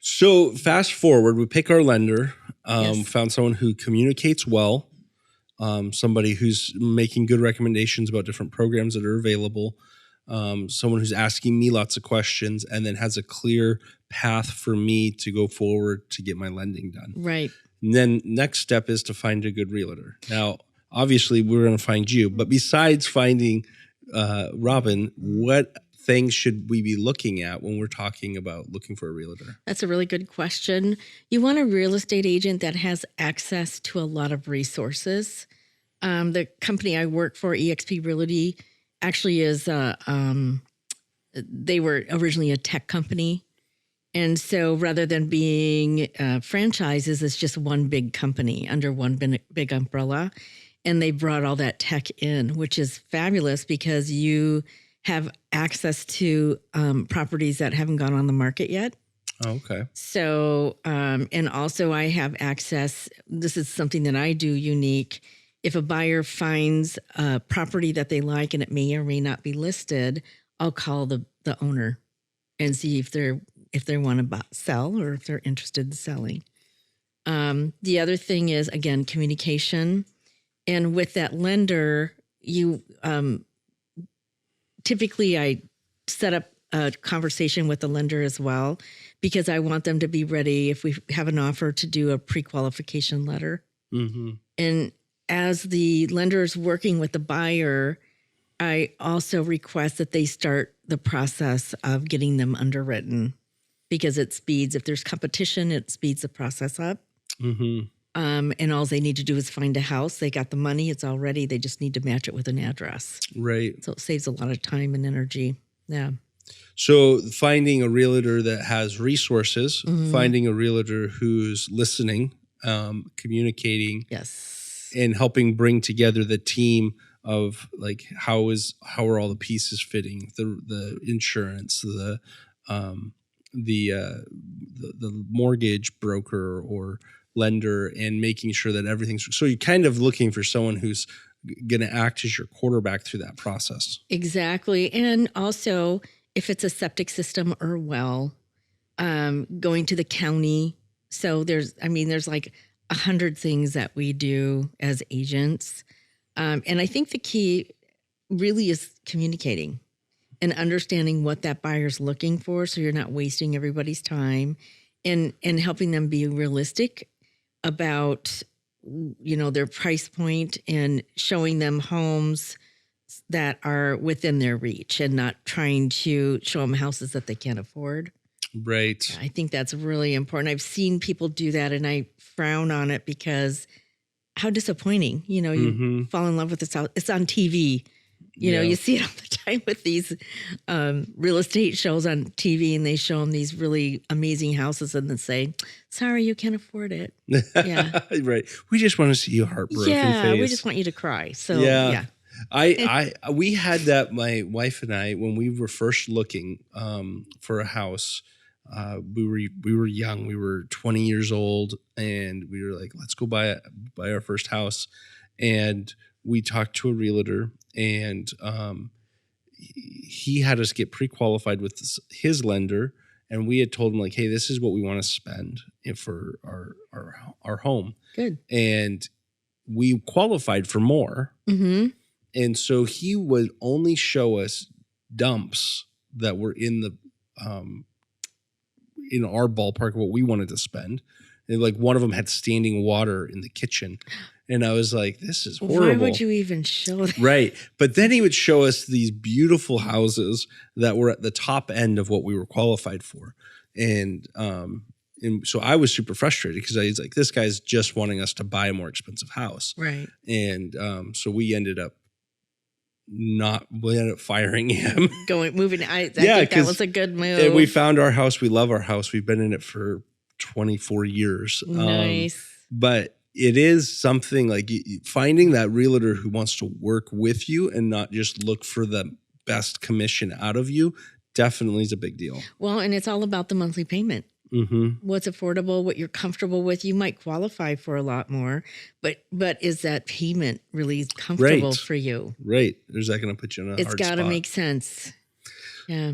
So fast forward, we pick our lender, Yes. found someone who communicates well, somebody who's making good recommendations about different programs that are available, someone who's asking me lots of questions, and then has a clear path for me to go forward to get my lending done. Right. And then next step is to find a good realtor. Now, obviously, we're going to find you, but besides finding Robin, what things should we be looking at when we're talking about looking for a realtor? That's a really good question. You want a real estate agent that has access to a lot of resources. The company I work for, eXp Realty, actually is, they were originally a tech company. And so rather than being franchises, it's just one big company under one big umbrella. And they brought all that tech in, which is fabulous because you have access to properties that haven't gone on the market yet. Oh, okay. So, and also I have access. This is something that I do unique. If a buyer finds a property that they like and it may or may not be listed, I'll call the owner and see if they want to sell or if they're interested in selling. The other thing is, again, communication. And with that lender, you typically I set up a conversation with the lender as well, because I want them to be ready if we have an offer to do a pre-qualification letter. Mm-hmm. And as the lender is working with the buyer, I also request that they start the process of getting them underwritten, because it speeds, if there's competition, it speeds the process up. Mm-hmm. And all they need to do is find a house. They got the money. It's all ready. They just need to match it with an address. Right. So it saves a lot of time and energy. Yeah. So finding a realtor that has resources, Mm-hmm. finding a realtor who's listening, communicating, Yes. and helping bring together the team of like how are all the pieces fitting, the insurance, the mortgage broker or lender, and making sure that everything's, so you're kind of looking for someone who's going to act as your quarterback through that process. Exactly. And also, if it's a septic system or well, going to the county. So there's like 100 things that we do as agents. And I think the key really is communicating and understanding what that buyer's looking for, so you're not wasting everybody's time, and helping them be realistic about, their price point, and showing them homes that are within their reach and not trying to show them houses that they can't afford. Right. I think that's really important. I've seen people do that and I frown on it, because how disappointing. You Mm-hmm. fall in love with this house. It's on TV. You see it all the time with these real estate shows on TV, and they show them these really amazing houses and then say, sorry, you can't afford it. Yeah. Right. We just want to see you heartbroken face. We just want you to cry. So, yeah. We had that, my wife and I, when we were first looking for a house. We were young. We were 20 years old, and we were like, let's go buy our first house. And we talked to a realtor, and he had us get pre-qualified with his lender, and we had told him like, hey, this is what we want to spend for our home. Good. And we qualified for more. Mm-hmm. And so he would only show us dumps that were in the in our ballpark of what we wanted to spend. And like one of them had standing water in the kitchen. And I was like, this is horrible. Why would you even show that? Right. But then he would show us these beautiful houses that were at the top end of what we were qualified for. And so I was super frustrated, because I was like, this guy's just wanting us to buy a more expensive house. Right. And so we ended up firing him. Moving. I think that was a good move. And we found our house. We love our house. We've been in it for 24 years. Nice. But it is something like finding that realtor who wants to work with you and not just look for the best commission out of you definitely is a big deal. Well, and it's all about the monthly payment. Mm-hmm. What's affordable, what you're comfortable with. You might qualify for a lot more, but is that payment really comfortable for you? Right. Is that going to put you in a hard spot? It's got to make sense. Yeah.